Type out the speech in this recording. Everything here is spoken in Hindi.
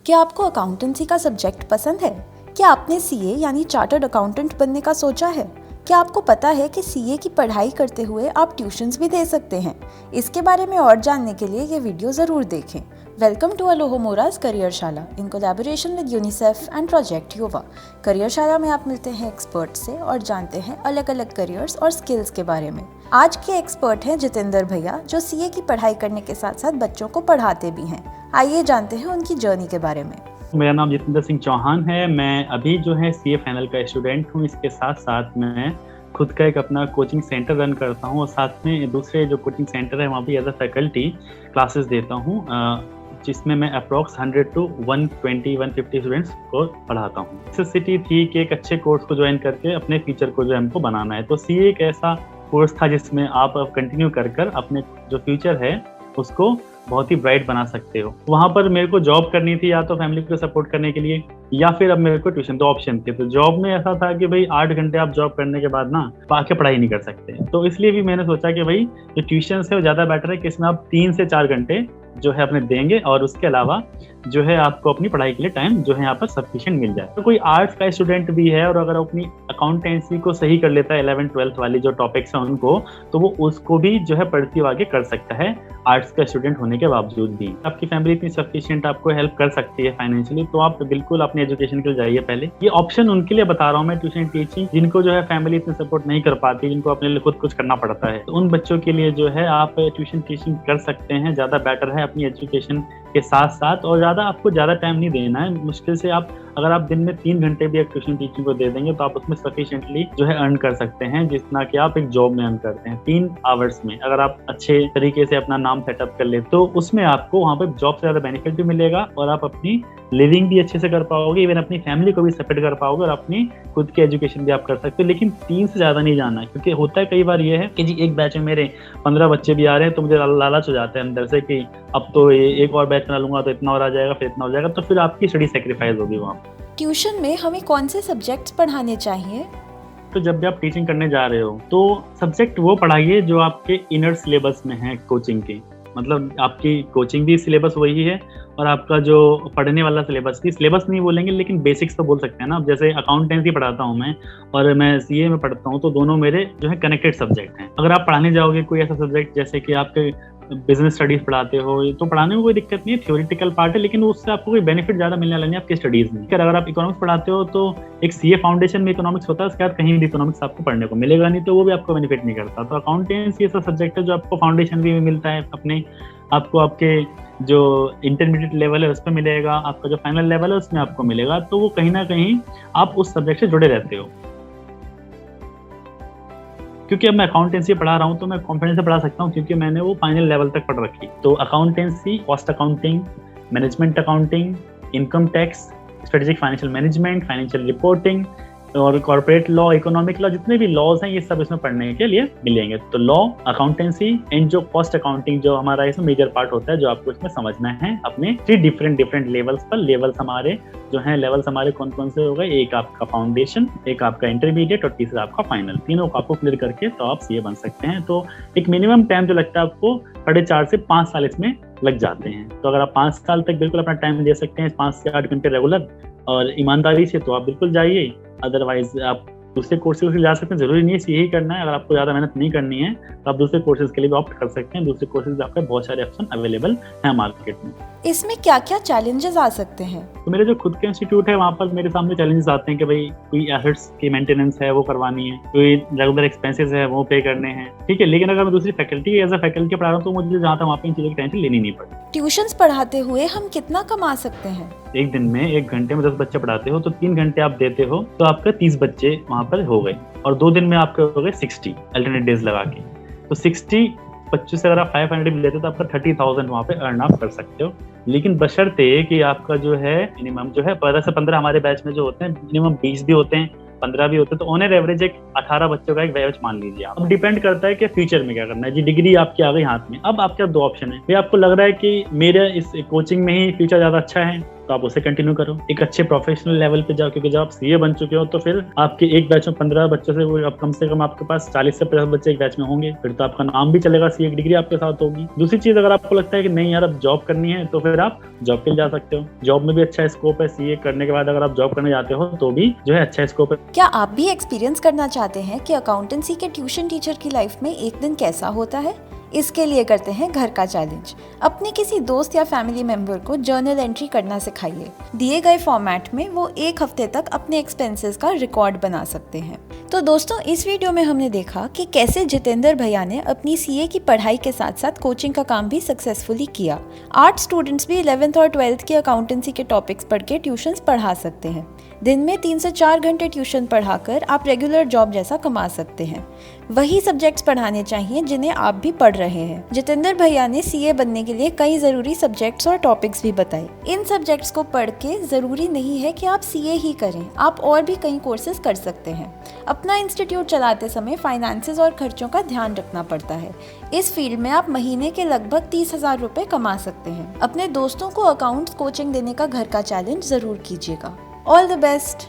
क्या आपको अकाउंटेंसी का सब्जेक्ट पसंद है? क्या आपने सीए यानी चार्टर्ड अकाउंटेंट बनने का सोचा है? क्या आपको पता है कि सीए की पढ़ाई करते हुए आप ट्यूशन्स भी दे सकते हैं? इसके बारे में और जानने के लिए ये वीडियो ज़रूर देखें। वेलकम टू अलोहोमोराज करियरशाला in collaboration with UNICEF and project Yuva. करियरशाला में आप मिलते हैं एक्सपर्ट से और जानते हैं अलग अलग करियर्स और स्किल्स के बारे में। आज के एक्सपर्ट हैं जितेंद्र भैया, जो सीए की पढ़ाई करने के साथ साथ बच्चों को पढ़ाते भी हैं। आइए जानते हैं उनकी जर्नी के बारे में। मेरा नाम जितेंद्र सिंह चौहान है। मैं अभी जो है सीए फाइनल का स्टूडेंट हूँ। इसके साथ साथ मैं खुद का एक अपना कोचिंग सेंटर रन करता हूँ और साथ में दूसरे जो कोचिंग सेंटर है वहाँ भी एज अ फैकल्टी क्लासेस देता हूँ, जिसमें मैं अप्रॉक्स 100 to 120-150 स्टूडेंट्स को पढ़ाता हूँ। नेसेसिटी थी कि एक अच्छे कोर्स को ज्वाइन करके अपने फ्यूचर को जो हमको बनाना है, तो सीए एक ऐसा कोर्स था जिसमें आप कंटिन्यू कर अपने जो फ्यूचर है उसको बहुत ही ब्राइट बना सकते हो। वहाँ पर मेरे को जॉब करनी थी, या तो फैमिली को सपोर्ट करने के लिए, या फिर अब मेरे को ट्यूशन, दो ऑप्शन थे। तो जॉब में ऐसा था कि भाई 8 घंटे आप जॉब करने के बाद ना आके पढ़ाई नहीं कर सकते, तो इसलिए भी मैंने सोचा कि भाई जो ट्यूशन है वो ज़्यादा बेटर है कि इसमें आप 3 से 4 घंटे जो है अपने देंगे और उसके अलावा जो है आपको अपनी पढ़ाई के लिए टाइम जो है यहाँ पर सफिशिएंट मिल जाए। तो कोई आर्ट्स का स्टूडेंट भी है और अगर अपनी अकाउंटेंसी को सही कर लेता है 11th-12th वाली जो टॉपिक्स हैं उनको, तो वो उसको भी जो है पढ़ती हुआ आगे कर सकता है आर्ट्स का स्टूडेंट होने के बावजूद भी। आपकी फैमिली इतनी सफिशिएंट आपको हेल्प कर सकती है फाइनेंशियली, तो आप बिल्कुल अपनी एजुकेशन के लिए जाइए। पहले ये ऑप्शन उनके लिए बता रहा हूँ मैं, ट्यूशन टीचिंग, जिनको जो है फैमिली इतनी सपोर्ट नहीं कर पाती, जिनको अपने लिए खुद कुछ करना पड़ता है, तो उन बच्चों के लिए जो है आप ट्यूशन टीचिंग कर सकते हैं। ज़्यादा बेटर है अपनी एजुकेशन के साथ साथ, और आपको ज़्यादा टाइम नहीं देना है। मुश्किल से आप अगर आप दिन में 3 घंटे भी एक ट्यूशन टीचिंग को दे देंगे तो आप उसमें सफिशिएंटली जो है अर्न कर सकते हैं, जितना कि आप एक जॉब में अर्न करते हैं 3 आवर्स में। अगर आप अच्छे तरीके से अपना नाम सेटअप कर ले तो उसमें आपको वहाँ पर जॉब से ज़्यादा बेनिफिट भी मिलेगा और आप अपनी लिविंग भी अच्छे से कर पाओगे, इवन अपनी फैमिली को भी सपोर्ट कर पाओगे और अपनी खुद की एजुकेशन भी आप कर सकते हो। लेकिन 3 से ज़्यादा नहीं जाना है, क्योंकि होता है कई बार ये है कि जी एक बैच में मेरे 15 बच्चे भी आ रहे हैं, तो मुझे लालच हो जाता है अंदर से कि अब तो एक और बैच बना लूंगा तो इतना और आ जाएगा, फिर इतना हो जाएगा, तो फिर आपकी स्टडी सेक्रीफाइस होगी वहाँ। ट्यूशन में हमें कौन से सब्जेक्ट्स पढ़ाने चाहिए? तो जब भी आप टीचिंग करने जा रहे हो तो सब्जेक्ट वो पढ़ाइए जो आपके इनर सिलेबस में है कोचिंग के। मतलब आपकी कोचिंग भी सिलेबस वही है और आपका जो पढ़ने वाला सिलेबस भी, सिलेबस नहीं बोलेंगे लेकिन बेसिक्स तो बोल सकते हैं ना। अब जैसे अकाउंटेंसी पढ़ाता हूँ मैं और मैं सीए में पढ़ता हूँ, तो दोनों मेरे जो है कनेक्टेड सब्जेक्ट हैं। अगर आप पढ़ाने जाओगे कोई ऐसा सब्जेक्ट जैसे कि आपके बिजनेस स्टडीज पढ़ाते हो, तो पढ़ाने में कोई दिक्कत नहीं है, थ्योरेटिकल पार्ट है, लेकिन उससे आपको कोई बेनिफिट ज्यादा मिलने वाला नहीं आपकी स्टडीज में। अगर आप इकोनॉमिक्स पढ़ाते हो तो एक सीए फाउंडेशन में इकोनॉमिक्स होता है, उसके बाद कहीं भी इकोनॉमिक्स आपको पढ़ने को मिलेगा नहीं, तो वो भी आपको बेनिफिट नहीं करता। तो अकाउंटेंसी ऐसा सब्जेक्ट है जो आपको फाउंडेशन भी मिलता है, अपने आपको आपके जो इंटरमीडिएट लेवल है उस पर मिलेगा, आपका जो फाइनल लेवल है उसमें आपको मिलेगा, तो वो कहीं ना कहीं आप उस सब्जेक्ट से जुड़े रहते हो। क्योंकि अब मैं अकाउंटेंसी पढ़ा रहा हूँ तो मैं कॉन्फिडेंस से पढ़ा सकता हूँ, क्योंकि मैंने वो फाइनल लेवल तक पढ़ रखी। तो accountancy, cost accounting, management accounting, income tax, strategic financial management, financial reporting और कॉर्पोरेट लॉ, इकोनॉमिक लॉ, जितने भी लॉज हैं ये सब इसमें पढ़ने के लिए मिलेंगे। तो लॉ, अकाउंटेंसी एंड जो कॉस्ट अकाउंटिंग जो हमारा इसमें मेजर पार्ट होता है, जो आपको इसमें समझना है अपने 3 डिफरेंट लेवल्स पर। लेवल्स हमारे जो हैं, लेवल्स हमारे कौन कौन से हो गए, एक आपका फाउंडेशन, एक आपका इंटरमीडिएट और तीसरा आपका फाइनल। तीनों को आपको क्लियर करके तो आप सीए बन सकते हैं। तो एक मिनिमम टाइम जो लगता है आपको 4.5 से 5 साल इसमें लग जाते हैं। तो अगर आप 5 साल तक बिल्कुल अपना टाइम दे सकते हैं 5 से 8 घंटे रेगुलर और ईमानदारी से, तो आप बिल्कुल जाइए। अदरवाइज आप दूसरे कोर्सेज से जा सकते हैं, जरूरी नहीं है यही करना है। अगर आपको ज़्यादा मेहनत नहीं करनी है तो आप दूसरे कोर्सेज के लिए भी ऑप्ट कर सकते हैं। दूसरे कोर्सेज आपके बहुत सारे ऑप्शन अवेलेबल हैं मार्केट में। इसमें क्या क्या चैलेंजेस आ सकते हैं? तो मेरे जो खुद के इंस्टीट्यूट है वहाँ पर मेरे सामने चैलेंजेस आते हैं कि भाई कोई एसेट्स की मेंटेनेंस है वो करवानी है, कोई रेगुलर एक्सपेंसेस है वो पे करने हैं, ठीक है। लेकिन अगर मैं दूसरी फैकल्टी एज अ फैकल्टी पढ़ा रहा हूँ तो मुझे जहाँ था वहाँ पे इन चीज़ों की टेंशन लेनी नहीं पड़ती। ट्यूशंस पढ़ाते हुए हम कितना कमा सकते हैं? एक दिन में 1 घंटे में 10 बच्चे पढ़ाते हो तो 3 घंटे आप देते हो तो आपका 30 बच्चे वहाँ पर हो गए, और 2 दिन में आपके हो गए 60 अल्टरनेट डेज लगा के। तो 60 बच्चों से अगर आप 500 भी लेते हो तो आपका 30,000 वहाँ पे अर्न आप कर सकते हो। लेकिन बशर्ते कि आपका जो है मिनिमम जो है 12 से 15 हमारे बैच में जो होते हैं, मिनिमम 20 भी होते हैं, 15 भी होते हैं, तो ऑन एवरेज एक 18 बच्चों का एक बैच मान लीजिए आप। अब डिपेंड करता है कि फ्यूचर में क्या करना है। जी डिग्री आपकी आ गई हाथ में, अब आपके 2 ऑप्शन है। फिर आपको लग रहा है कि मेरे इस कोचिंग में ही फ्यूचर ज़्यादा अच्छा है तो आप उसे कंटिन्यू करो, एक अच्छे प्रोफेशनल लेवल पे जाओ, क्योंकि जब आप सीए बन चुके हो तो फिर आपके एक बैच में 15 बच्चों से अब कम से कम आपके पास 40 से 50 बच्चे एक बैच में होंगे, फिर तो आपका नाम भी चलेगा, सीए की डिग्री आपके साथ होगी। दूसरी चीज, अगर आपको लगता है कि नहीं यार अब जॉब करनी है तो फिर आप जॉब के लिए जा सकते हो, जॉब में भी अच्छा स्कोप है, सीए करने के बाद अगर आप जॉब करने जाते हो तो भी जो है अच्छा स्कोप है। क्या आप भी एक्सपीरियंस करना चाहते हैं कि अकाउंटेंसी के ट्यूशन टीचर की लाइफ में एक दिन कैसा होता है? इसके लिए करते हैं घर का चैलेंज। अपने किसी दोस्त या फैमिली मेंबर को जर्नल एंट्री करना सिखाइए। दिए गए फॉर्मेट में वो 1 हफ्ते तक अपने एक्सपेंसेस का रिकॉर्ड बना सकते हैं। तो दोस्तों, इस वीडियो में हमने देखा कि कैसे जितेंद्र भैया ने अपनी सीए की पढ़ाई के साथ साथ कोचिंग का काम भी सक्सेसफुली किया। आर्ट स्टूडेंट्स भी 11th और 12th की अकाउंटेंसी के टॉपिक्स पढ़ के ट्यूशंस पढ़ा सकते हैं। दिन में 3 से 4 घंटे ट्यूशन पढ़ाकर आप रेगुलर जॉब जैसा कमा सकते हैं। वही सब्जेक्ट्स पढ़ाने चाहिए जिन्हें आप भी पढ़ रहे हैं। जितेंद्र भैया ने सीए बनने के लिए कई जरूरी सब्जेक्ट्स और टॉपिक्स भी बताए। इन सब्जेक्ट्स को पढ़ के जरूरी नहीं है कि आप सीए ही करें, आप और भी कई कोर्सेज कर सकते हैं। अपना इंस्टीट्यूट चलाते समय फाइनेंसेस और खर्चों का ध्यान रखना पड़ता है। इस फील्ड में आप महीने के लगभग 30,000 रुपए कमा सकते हैं। अपने दोस्तों को अकाउंट्स कोचिंग देने का घर का चैलेंज जरूर कीजिएगा। All the best.